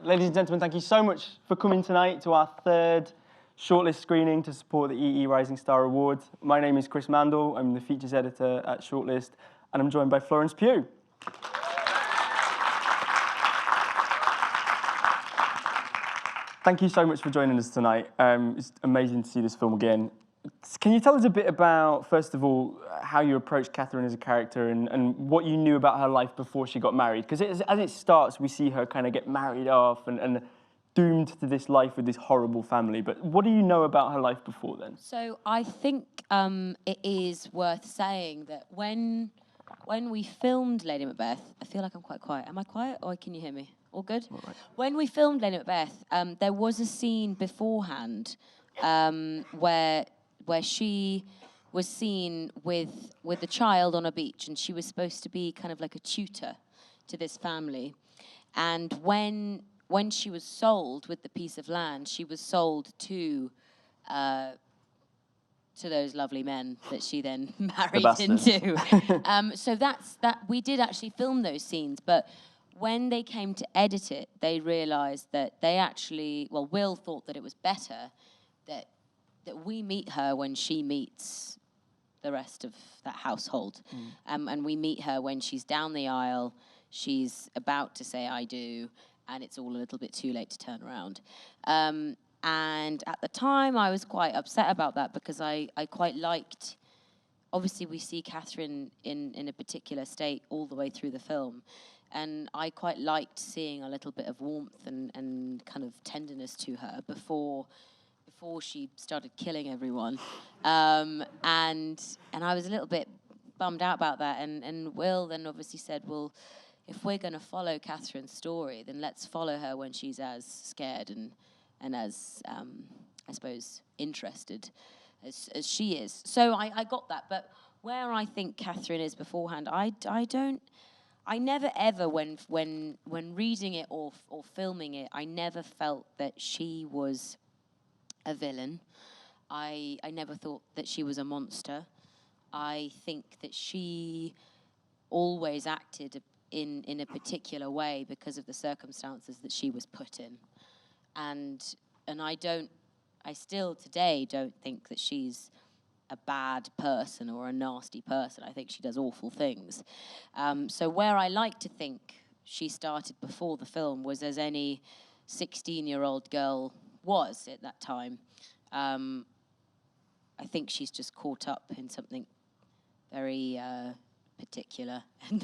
Ladies and gentlemen, thank you so much for coming tonight to our third shortlist screening to support the EE Rising Star Award. My name is Chris Mandel, I'm the features editor at Shortlist, and I'm joined by Florence Pugh. Thank you so much for joining us tonight. It's amazing to see this film again. Can you tell us a bit about, first of all, how you approached Catherine as a character and what you knew about her life before she got married? Because as it starts, we see her kind of get married off and doomed to this life with this horrible family. But what do you know about her life before then? So I think it is worth saying that when we filmed Lady Macbeth, I feel like I'm quite quiet. Am I quiet or can you hear me? All good? All right. When we filmed Lady Macbeth, there was a scene beforehand where she was seen with a child on a beach, and she was supposed to be kind of like a tutor to this family. And when she was sold with the piece of land, she was sold to those lovely men that she then married into. So that we did actually film those scenes, but when they came to edit it, they realized that they actually, well, Will thought that it was better that we meet her when she meets the rest of that household. And we meet her when she's down the aisle, she's about to say I do, and it's all a little bit too late to turn around. And at the time, I was quite upset about that because I quite liked, obviously we see Catherine in a particular state all the way through the film, and I quite liked seeing a little bit of warmth and kind of tenderness to her before she started killing everyone. And I was a little bit bummed out about that. And Will then obviously said, well, if we're going to follow Catherine's story, then let's follow her when she's as scared and as, I suppose, interested as she is. So I got that. But where I think Catherine is beforehand, I never ever, when reading it or filming it, I never felt that she was a villain. I never thought that she was a monster. I think that she always acted in a particular way because of the circumstances that she was put in. And I still today don't think that she's a bad person or a nasty person. I think she does awful things. So where I like to think she started before the film was as any 16-year-old girl was at that time. I think she's just caught up in something very particular, and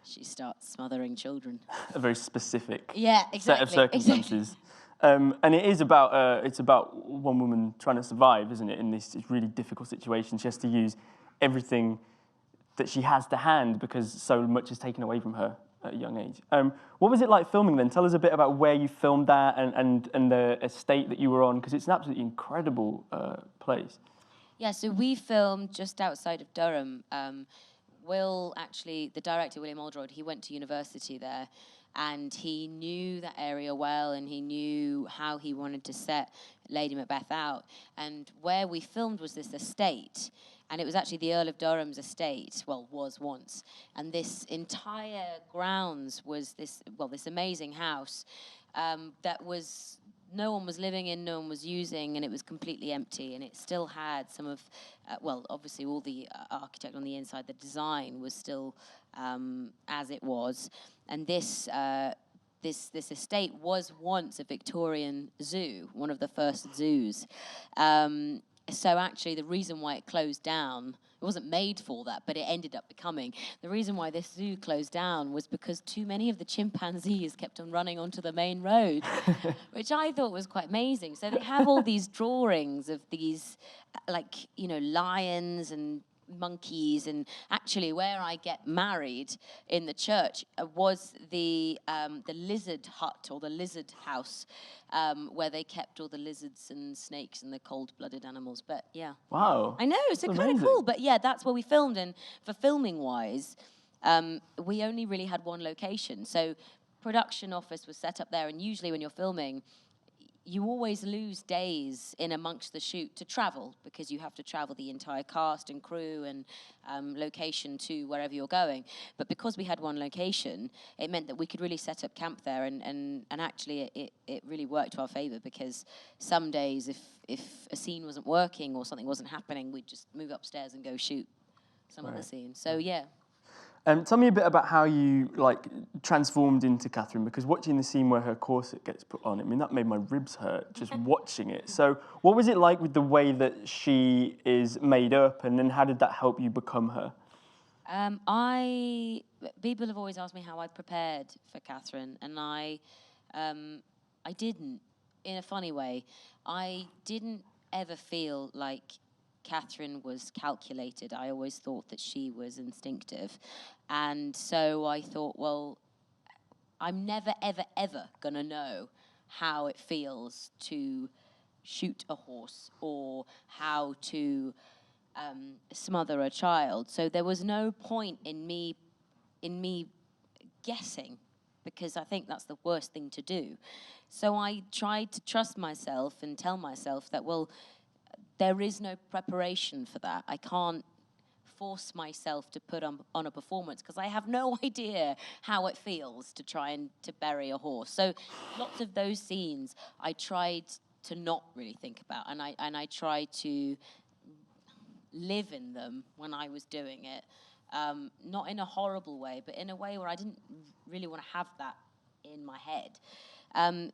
she starts smothering children. A very specific exactly, set of circumstances. Exactly. And it is about it's about one woman trying to survive, isn't it? In this really difficult situation, she has to use everything that she has to hand because so much is taken away from her at a young age. What was it like filming then? Tell us a bit about where you filmed that and the estate that you were on, because it's an absolutely incredible place. Yeah, so we filmed just outside of Durham. Will, actually, the director, William Oldroyd, he went to university there, and he knew that area well, and he knew how he wanted to set Lady Macbeth out. And where we filmed was this estate, and it was actually the Earl of Durham's estate, well, was once. And this entire grounds was this amazing house that was no one was living in, no one was using, and it was completely empty. And it still had some of, obviously all the architect on the inside, the design was still as it was. And this estate was once a Victorian zoo, one of the first zoos. So actually the reason why it closed down, it wasn't made for that, but it ended up becoming. The reason why this zoo closed down was because too many of the chimpanzees kept on running onto the main road, which I thought was quite amazing. So they have all these drawings of these, lions and monkeys, and actually where I get married in the church was the lizard hut or the lizard house, where they kept all the lizards and snakes and the cold-blooded animals. But yeah, wow, I know, it's kind of cool. But yeah, that's where we filmed, and for filming wise, we only really had one location. So production office was set up there, and usually when you're filming, you always lose days in amongst the shoot to travel, because you have to travel the entire cast and crew and location to wherever you're going. But because we had one location, it meant that we could really set up camp there, and actually it really worked to our favor, because some days if a scene wasn't working or something wasn't happening, we'd just move upstairs and go shoot some other scene. So yeah. Tell me a bit about how you transformed into Catherine, because watching the scene where her corset gets put on, I mean, that made my ribs hurt just watching it. So what was it like with the way that she is made up, and then how did that help you become her? People have always asked me how I prepared for Catherine, and I didn't, in a funny way. I didn't ever feel like Catherine was calculated. I always thought that she was instinctive. And so I thought, well, I'm never, ever, ever going to know how it feels to shoot a horse or how to smother a child. So there was no point in me guessing, because I think that's the worst thing to do. So I tried to trust myself and tell myself that, well, there is no preparation for that. I can't force myself to put on a performance, because I have no idea how it feels to try and to bury a horse. So lots of those scenes I tried to not really think about, and I tried to live in them when I was doing it. Not in a horrible way, but in a way where I didn't really want to have that in my head.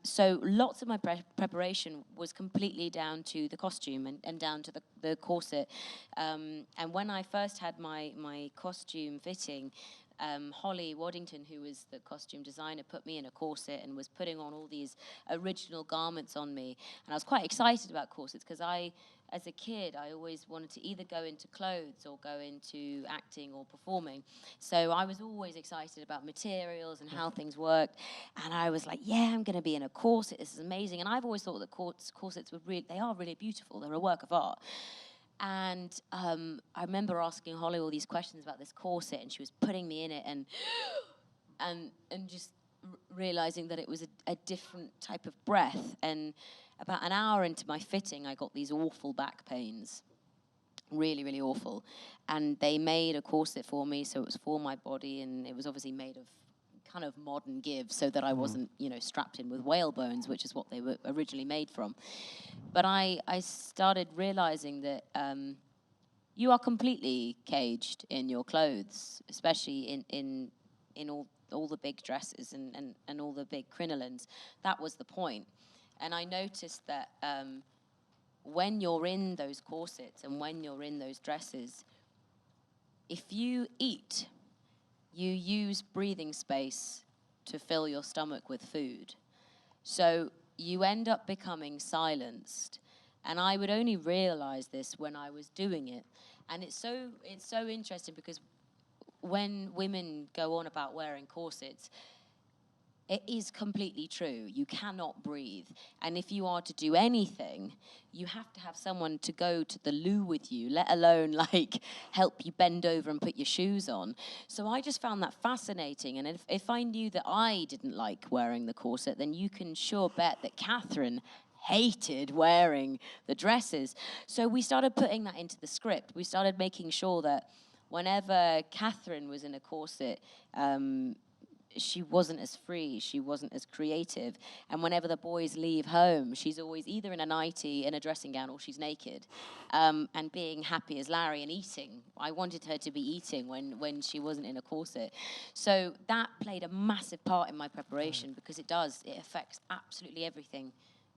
So lots of my preparation was completely down to the costume and down to the corset. And when I first had my costume fitting, Holly Waddington, who was the costume designer, put me in a corset and was putting on all these original garments on me. And I was quite excited about corsets, because as a kid, I always wanted to either go into clothes or go into acting or performing. So I was always excited about materials and how things worked. And I was like, yeah, I'm going to be in a corset. This is amazing. And I've always thought that corsets they are really beautiful. They're a work of art. And I remember asking Holly all these questions about this corset, and she was putting me in it and just realizing that it was a different type of breath. And about an hour into my fitting, I got these awful back pains, really, really awful. And they made a corset for me, so it was for my body, and it was obviously made of kind of modern give, so that I wasn't, strapped in with whale bones, which is what they were originally made from. But I started realizing that you are completely caged in your clothes, especially in all the big dresses and all the big crinolines. That was the point. And I noticed that when you're in those corsets and when you're in those dresses, if you eat, you use breathing space to fill your stomach with food. So you end up becoming silenced. And I would only realize this when I was doing it. And it's so interesting, because when women go on about wearing corsets, it is completely true. You cannot breathe. And if you are to do anything, you have to have someone to go to the loo with you, let alone help you bend over and put your shoes on. So I just found that fascinating. And if I knew that I didn't like wearing the corset, then you can sure bet that Catherine hated wearing the dresses. So we started putting that into the script. We started making sure that whenever Catherine was in a corset, she wasn't as free, she wasn't as creative. And whenever the boys leave home, she's always either in a nightie, in a dressing gown, or she's naked, and being happy as Larry and eating. I wanted her to be eating when she wasn't in a corset. So that played a massive part in my preparation, because it affects absolutely everything.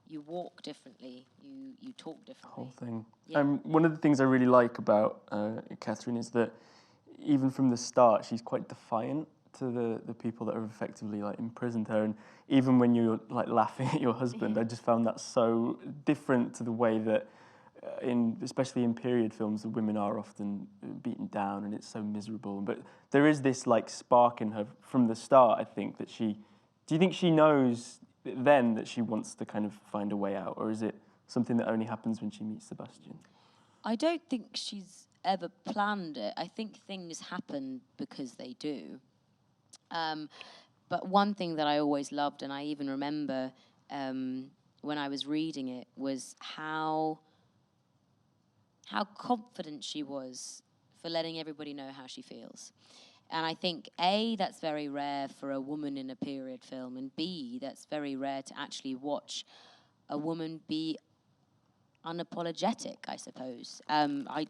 You walk differently, you talk differently. The whole thing. Yeah. One of the things I really like about Catherine is that even from the start, she's quite defiant to the people that have effectively imprisoned her. And even when you're laughing at your husband, I just found that so different to the way that especially in period films, the women are often beaten down and it's so miserable. But there is this spark in her from the start, I think, that do you think she knows then that she wants to kind of find a way out, or is it something that only happens when she meets Sebastian? I don't think she's ever planned it. I think things happen because they do. But one thing that I always loved, and I even remember when I was reading it was how confident she was for letting everybody know how she feels. And I think, A, that's very rare for a woman in a period film, and B, that's very rare to actually watch a woman be unapologetic, I suppose. I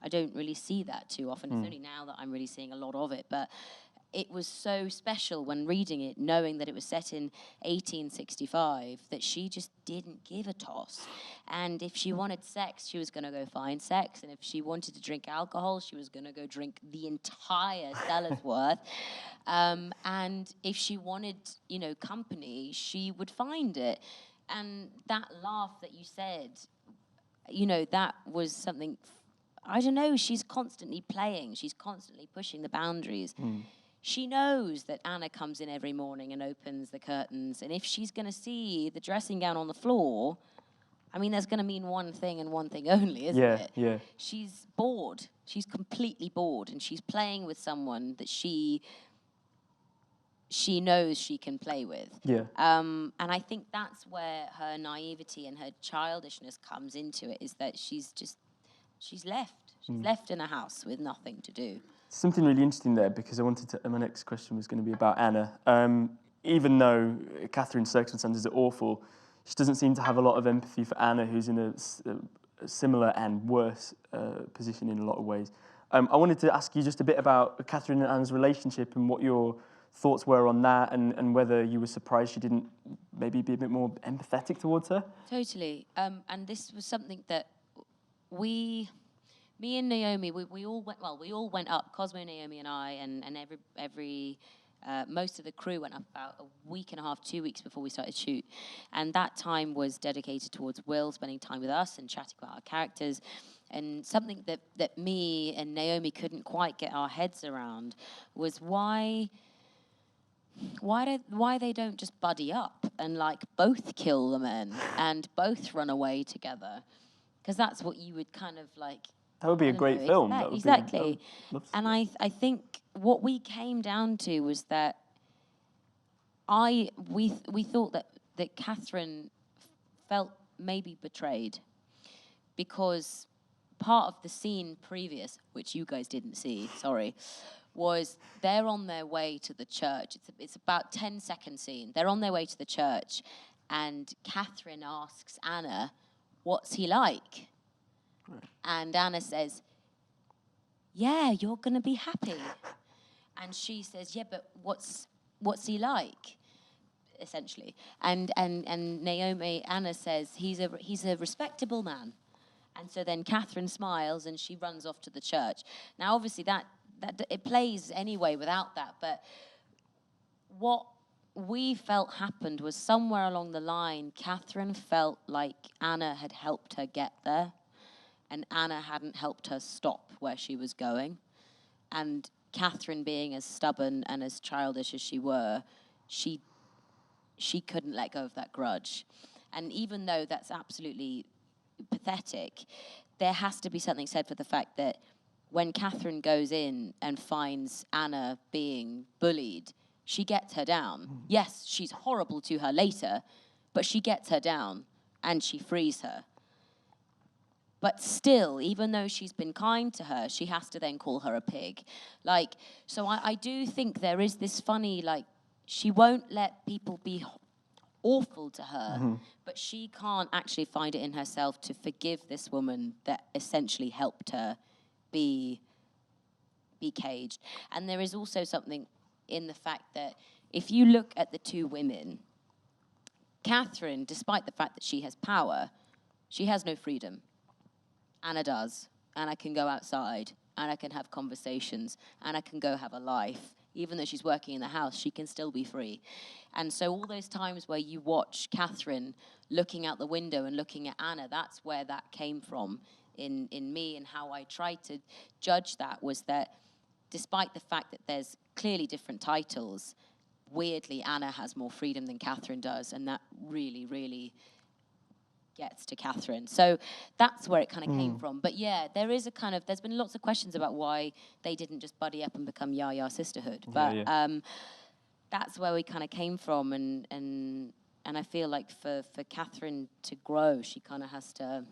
don't really see that too often. It's only now that I'm really seeing a lot of it, but it was so special when reading it, knowing that it was set in 1865, that she just didn't give a toss. And if she wanted sex, she was going to go find sex. And if she wanted to drink alcohol, she was going to go drink the entire cellar's worth. And if she wanted, company, she would find it. And that laugh that you said, that was something, I don't know, she's constantly playing. She's constantly pushing the boundaries. She knows that Anna comes in every morning and opens the curtains, and if she's going to see the dressing gown on the floor, I mean, there's going to mean one thing and one thing only, isn't it? Yeah. She's bored. She's completely bored, and she's playing with someone that she knows she can play with. Yeah. And I think that's where her naivety and her childishness comes into it, is that she's left. She's left in a house with nothing to do. Something really interesting there, because I wanted to. My next question was going to be about Anna. Even though Catherine's circumstances are awful, she doesn't seem to have a lot of empathy for Anna, who's in a similar and worse position in a lot of ways. I wanted to ask you just a bit about Catherine and Anna's relationship and what your thoughts were on that, and whether you were surprised she didn't maybe be a bit more empathetic towards her. Totally. And this was something that me and Naomi, we all went up, Cosmo, Naomi and I, and every most of the crew went up about a week and a half, 2 weeks before we started shoot. And that time was dedicated towards Will spending time with us and chatting about our characters. And something that me and Naomi couldn't quite get our heads around was why they don't just buddy up and both kill the men and both run away together. Because that's what you would kind of That would be a great film. Exactly. And I think what we came down to was that we thought that Catherine felt maybe betrayed, because part of the scene previous, which you guys didn't see, sorry, was they're on their way to the church. It's about 10-second scene. They're on their way to the church, and Catherine asks Anna, "What's he like?" And Anna says, "Yeah, you're going to be happy." And she says, "Yeah, but what's he like?" Essentially. And Anna says, he's a respectable man. And so then Catherine smiles and she runs off to the church. Now, obviously, that it plays anyway without that, but what we felt happened was somewhere along the line, Catherine felt like Anna had helped her get there, and Anna hadn't helped her stop where she was going. And Catherine, being as stubborn and as childish as she were, she couldn't let go of that grudge. And even though that's absolutely pathetic, there has to be something said for the fact that when Catherine goes in and finds Anna being bullied, she gets her down. Yes, she's horrible to her later, but she gets her down and she frees her. But still, even though she's been kind to her, she has to then call her a pig. So I do think there is this funny, she won't let people be awful to her, but she can't actually find it in herself to forgive this woman that essentially helped her be caged. And there is also something in the fact that if you look at the two women, Catherine, despite the fact that she has power, she has no freedom. Anna does. Anna can go outside. Anna can have conversations. Anna can go have a life. Even though she's working in the house, she can still be free. And so all those times where you watch Catherine looking out the window and looking at Anna, that's where that came from in me, and how I tried to judge that was that despite the fact that there's clearly different titles, weirdly Anna has more freedom than Catherine does, and that really, really gets to Catherine. So that's where it kind of came from. But yeah, there's been lots of questions about why they didn't just buddy up and become Yaya Sisterhood. But that's where we kind of came from, and And I feel like for Catherine to grow, she kind of has to...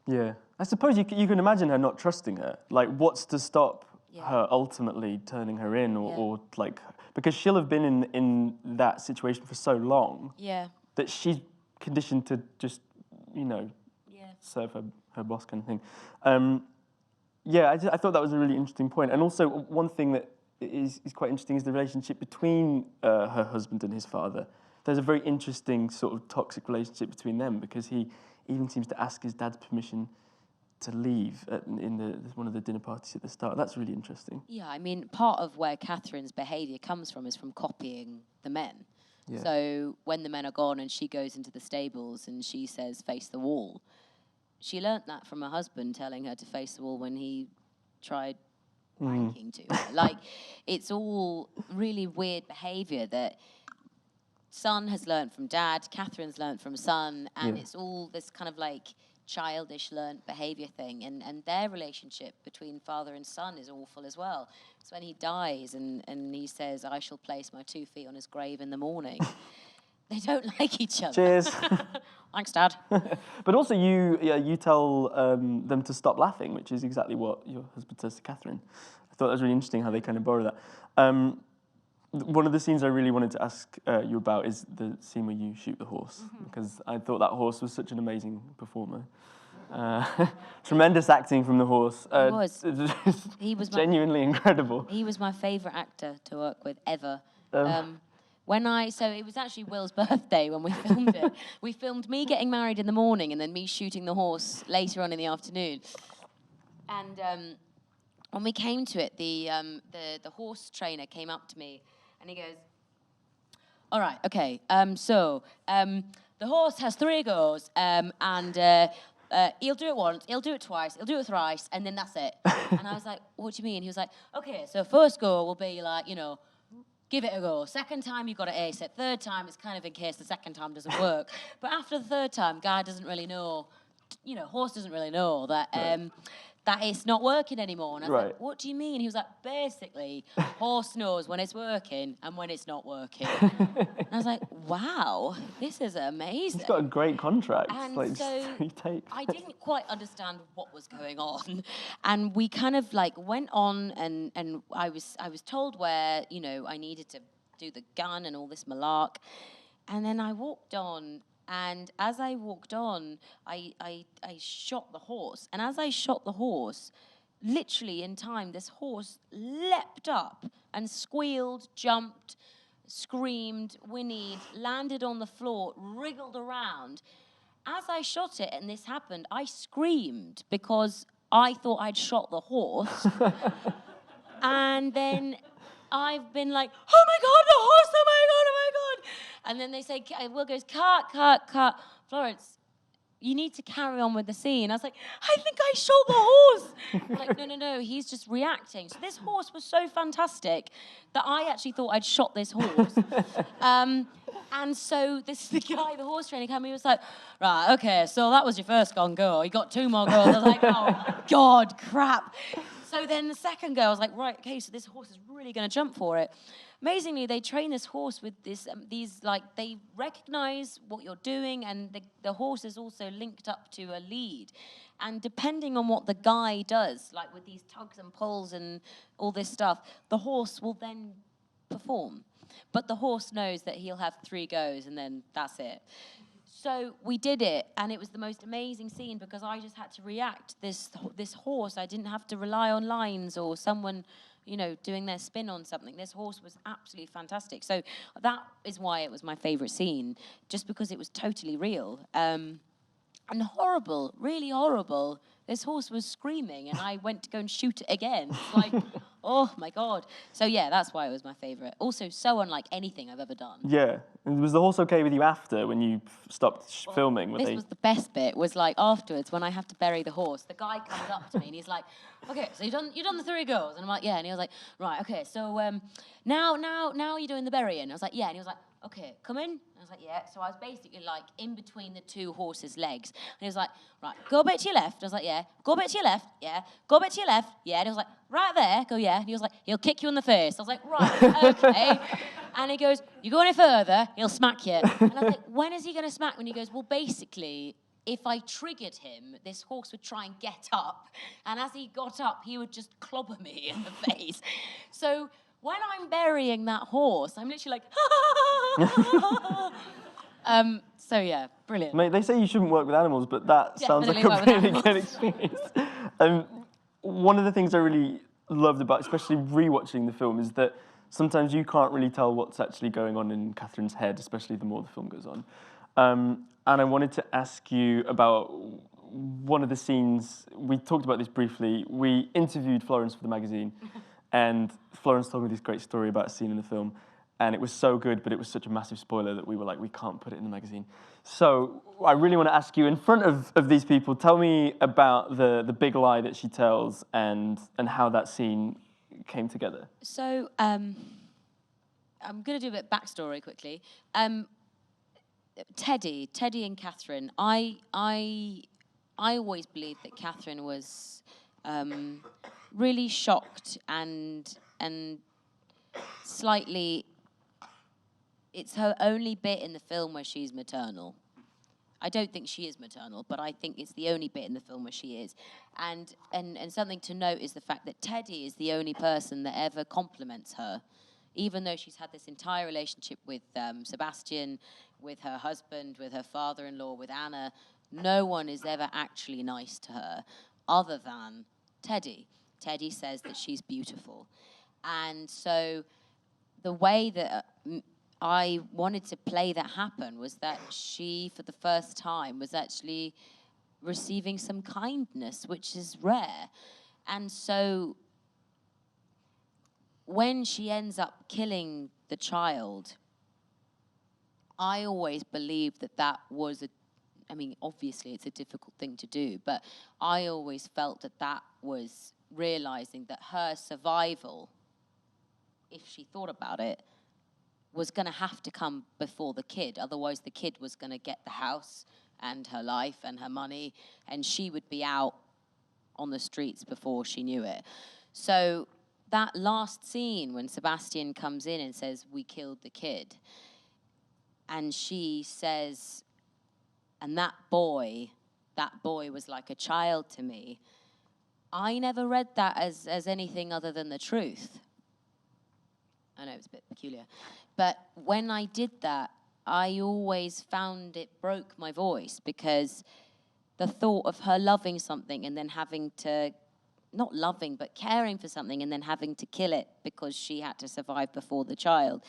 Yeah. I suppose you can imagine her not trusting her. Like, what's to stop her ultimately turning her in or like... Because she'll have been in that situation for so long that she's conditioned to just, serve her boss kind of thing. I thought that was a really interesting point. And also, one thing that is quite interesting is the relationship between her husband and his father. There's a very interesting sort of toxic relationship between them because he even seems to ask his dad's permission to leave in one of the dinner parties at the start. That's really interesting. Yeah, I mean, part of where Catherine's behaviour comes from is from copying the men. Yeah. So when the men are gone and she goes into the stables and she says, face the wall, she learnt that from her husband telling her to face the wall when he tried wanking to her. Like, it's all really weird behaviour that son has learnt from dad, Catherine's learnt from son, and it's all this kind of like childish learnt behaviour thing. And their relationship between father and son is awful as well. It's when he dies and he says, I shall place my 2 feet on his grave in the morning. They don't like each other. Cheers. Thanks, Dad. But also you tell them to stop laughing, which is exactly what your husband says to Catherine. I thought that was really interesting how they kind of borrow that. One of the scenes I really wanted to ask you about is the scene where you shoot the horse, because I thought that horse was such an amazing performer. Tremendous acting from the horse. He was genuinely incredible. He was my favourite actor to work with ever. So it was actually Will's birthday when we filmed it. We filmed me getting married in the morning and then me shooting the horse later on in the afternoon. And when we came to it, the horse trainer came up to me and he goes, all right, okay, the horse has 3 goes, and he'll do it once, he'll do it twice, he'll do it thrice, and then that's it. And I was like, what do you mean? He was like, okay, so first go will be like, give it a go. Second time, you've got to ace it. Third time, it's kind of in case the second time doesn't work. But after the third time, guy doesn't really know, horse doesn't really know that that it's not working anymore. And I was like, what do you mean? He was like, basically, horse knows when it's working and when it's not working. And I was like, wow, this is amazing. He's got a great contract. And so I didn't quite understand what was going on. And we kind of like went on and I was told where, I needed to do the gun and all this malark. And then I walked on. And as I walked on, I shot the horse. And as I shot the horse, literally in time, this horse leapt up and squealed, jumped, screamed, whinnied, landed on the floor, wriggled around. As I shot it and this happened, I screamed because I thought I'd shot the horse. And then I've been like, oh my God, the horse, oh my God, oh my God. And then they say, Will goes, cut. Florence, you need to carry on with the scene. I was like, I think I shot the horse. Like, no, he's just reacting. So this horse was so fantastic that I actually thought I'd shot this horse. And so the guy, the horse trainer, came. He was like, right, okay, so that was your first go. You got 2 more goes. I was like, oh, God, crap. So then the second go, I was like, right, okay, so this horse is really going to jump for it. Amazingly, they train this horse with they recognize what you're doing, and the horse is also linked up to a lead. And depending on what the guy does, like with these tugs and pulls and all this stuff, the horse will then perform. But the horse knows that he'll have 3 goes, and then that's it. So we did it, and it was the most amazing scene because I just had to react. This horse, I didn't have to rely on lines or someone, doing their spin on something. This horse was absolutely fantastic. So that is why it was my favourite scene, just because it was totally real. And horrible, really horrible. This horse was screaming, and I went to go and shoot it again. It's like, oh my God. So yeah, that's why it was my favourite. Also, so unlike anything I've ever done. Yeah. And was the horse okay with you after, when you stopped filming? This was the best bit, was like afterwards, when I have to bury the horse, the guy comes up to me and he's like, okay, so you've done the 3 goes. And I'm like, yeah. And he was like, right, okay, so now you're doing the burying. I was like, yeah. And he was like, okay, come in. I was like, yeah. So I was basically like in between the two horses' legs. And he was like, right, go a bit to your left. I was like, yeah. Go a bit to your left, yeah. Go a bit to your left, yeah. And he was like, right there, go, yeah. And he was like, he'll kick you in the face. I was like, right, okay. And he goes, you go any further, he'll smack you. And I was like, when is he going to smack me? And he goes, well, basically, if I triggered him, this horse would try and get up. And as he got up, he would just clobber me in the face. So when I'm burying that horse, I'm literally like, so yeah, brilliant. Mate, they say you shouldn't work with animals, but that sounds like a really good experience. One of the things I really loved about, especially rewatching the film, is that sometimes you can't really tell what's actually going on in Catherine's head, especially the more the film goes on. And I wanted to ask you about one of the scenes. We talked about this briefly. We interviewed Florence for the magazine, and Florence told me this great story about a scene in the film. And it was so good, but it was such a massive spoiler that we were like, we can't put it in the magazine. So I really want to ask you, in front of these people, tell me about the big lie that she tells and how that scene came together. So I'm going to do a bit of backstory quickly. Teddy and Catherine. I always believed that Catherine was really shocked and slightly. It's her only bit in the film where she's maternal. I don't think she is maternal, but I think it's the only bit in the film where she is. And something to note is the fact that Teddy is the only person that ever compliments her, even though she's had this entire relationship with Sebastian, with her husband, with her father-in-law, with Anna. No one is ever actually nice to her other than Teddy. Teddy says that she's beautiful. And so the way that I wanted to play that happen was that she, for the first time, was actually receiving some kindness, which is rare. And so when she ends up killing the child, I always believed that was I mean, obviously it's a difficult thing to do, but I always felt that was realizing that her survival, if she thought about it, was going to have to come before the kid. Otherwise, the kid was going to get the house and her life and her money, and she would be out on the streets before she knew it. So that last scene when Sebastian comes in and says, we killed the kid, and she says, and that boy was like a child to me. I never read that as anything other than the truth. I know it's a bit peculiar. But when I did that, I always found it broke my voice, because the thought of her loving something and then having to, not loving, but caring for something and then having to kill it because she had to survive before the child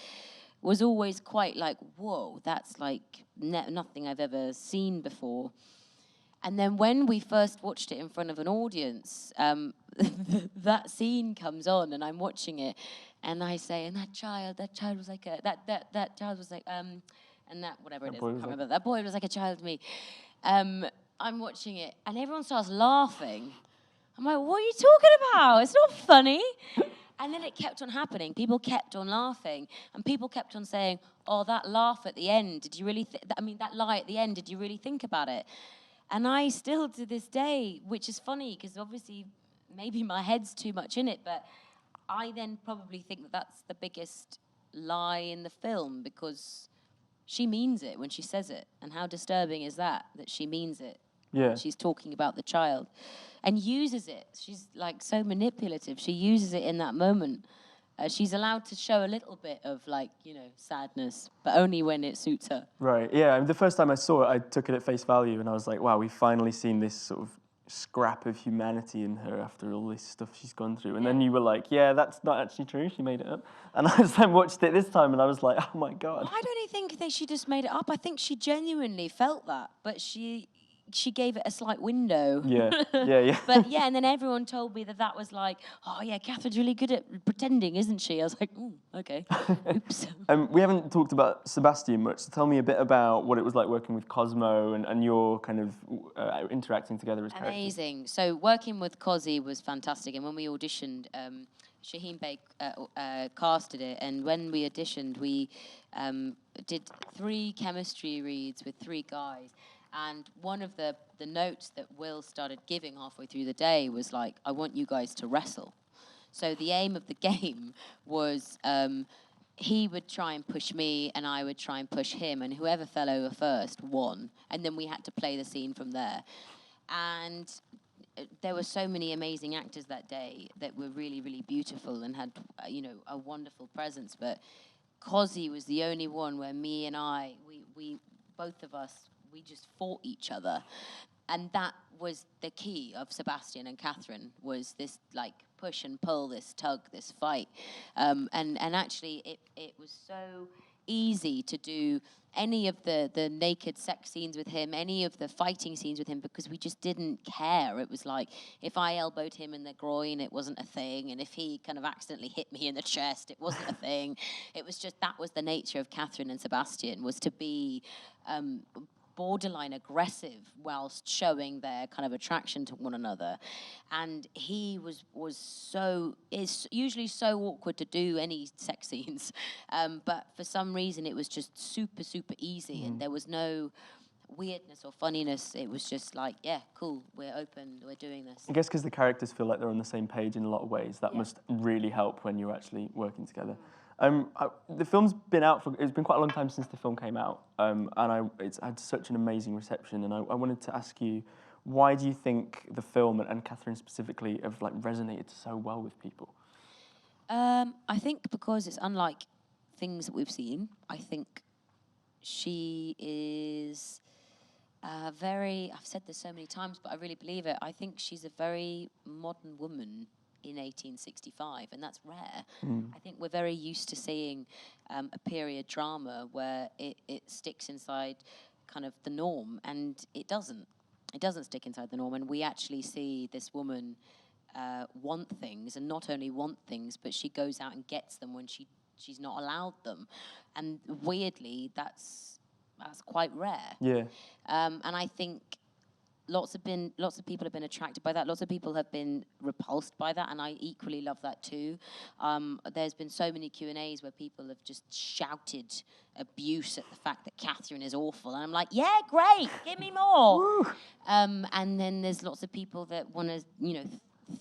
was always quite like, whoa, that's like nothing I've ever seen before. And then when we first watched it in front of an audience, that scene comes on and I'm watching it and I say, and that child was like that child was like, and that, whatever it is, I can't remember. That boy was like a child to me. I'm watching it and everyone starts laughing. I'm like, what are you talking about? It's not funny. And then it kept on happening. People kept on laughing. And people kept on saying, oh, that laugh at the end, did you really, that lie at the end, did you really think about it? And I still, to this day, which is funny, because obviously maybe my head's too much in it, but I then probably think that that's the biggest lie in the film, because she means it when she says it. And how disturbing is that she means it? Yeah. She's talking about the child and uses it. She's like so manipulative. She uses it in that moment. She's allowed to show a little bit of like, sadness, but only when it suits her. Right, yeah. I mean, the first time I saw it, I took it at face value and I was like, wow, we've finally seen this sort of scrap of humanity in her after all this stuff she's gone through. And then you were like, yeah, that's not actually true. She made it up. And I then watched it this time and I was like, oh my God. Well, I don't think that she just made it up. I think she genuinely felt that, but she gave it a slight window. Yeah. But yeah, and then everyone told me that was like, oh yeah, Catherine's really good at pretending, isn't she? I was like, oh, okay, oops. We haven't talked about Sebastian much, so tell me a bit about what it was like working with Cosmo and your kind of interacting together as characters. Amazing. So working with Cosy was fantastic, and when we auditioned, Shaheen Bey casted it, and when we auditioned, did 3 chemistry reads with 3 guys. And one of the notes that Will started giving halfway through the day was like, I want you guys to wrestle. So the aim of the game was he would try and push me and I would try and push him, and whoever fell over first won. And then we had to play the scene from there. And there were so many amazing actors that day that were really, really beautiful and had, a wonderful presence. But Cosy was the only one where me and I, we both of us, we just fought each other. And that was the key of Sebastian and Catherine, was this like push and pull, this tug, this fight. And actually it was so easy to do any of the naked sex scenes with him, any of the fighting scenes with him, because we just didn't care. It was like, if I elbowed him in the groin, it wasn't a thing. And if he kind of accidentally hit me in the chest, it wasn't a thing. It was just, that was the nature of Catherine and Sebastian, was to be borderline aggressive whilst showing their kind of attraction to one another. And he is usually so awkward to do any sex scenes, but for some reason it was just super, super easy, and there was no weirdness or funniness. It was just like, yeah, cool, we're open, we're doing this. I guess because the characters feel like they're on the same page in a lot of ways, that must really help when you're actually working together. The film's been out it's been quite a long time since the film came out, and it's had such an amazing reception. And I wanted to ask you, why do you think the film and Catherine specifically have like resonated so well with people? I think because it's unlike things that we've seen. I think she is I've said this so many times, but I really believe it. I think she's a very modern woman in 1865, and that's rare. I think we're very used to seeing a period drama where it sticks inside kind of the norm, and it doesn't. It doesn't stick inside the norm, and we actually see this woman want things, and not only want things, but she goes out and gets them when she's not allowed them, and weirdly, that's quite rare. Yeah. And I think lots of people have been attracted by that. Lots of people have been repulsed by that, and I equally love that too. There's been so many Q&As where people have just shouted abuse at the fact that Catherine is awful, and I'm like, yeah, great, give me more. And then there's lots of people that want to,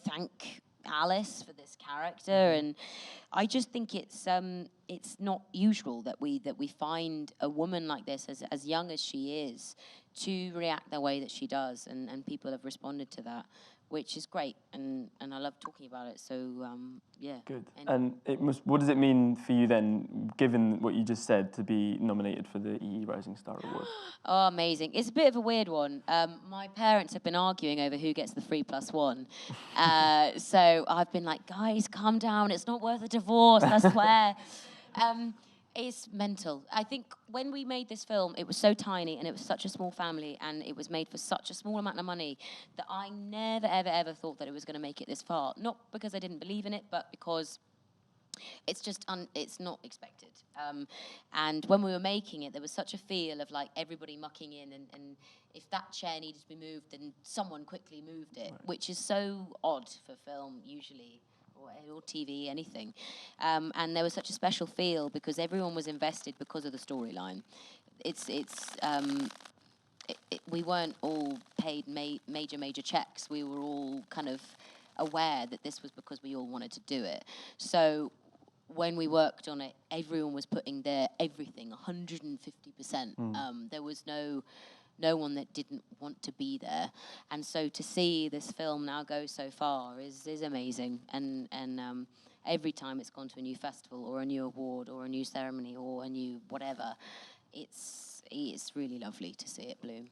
thank Alice for this character, and I just think it's not usual that we find a woman like this, as young as she is, to react the way that she does, and people have responded to that, which is great, and I love talking about it. So yeah. Good. And what does it mean for you then, given what you just said, to be nominated for the EE Rising Star Award? Oh, amazing. It's a bit of a weird one. My parents have been arguing over who gets the 3+1. So I've been like, guys, calm down. It's not worth a divorce, I swear. It's mental. I think when we made this film, it was so tiny and it was such a small family and it was made for such a small amount of money that I never, ever, ever thought that it was going to make it this far. Not because I didn't believe in it, but because it's just it's not expected. And when we were making it, there was such a feel of like everybody mucking in, and if that chair needed to be moved, then someone quickly moved it, which is so odd for film usually, or TV, anything. And there was such a special feel because everyone was invested because of the storyline. We weren't all paid major checks. We were all kind of aware that this was because we all wanted to do it. So when we worked on it, everyone was putting their everything, 150%. There was no one that didn't want to be there. And so to see this film now go so far is amazing. And every time it's gone to a new festival or a new award or a new ceremony or a new whatever, it's really lovely to see it bloom.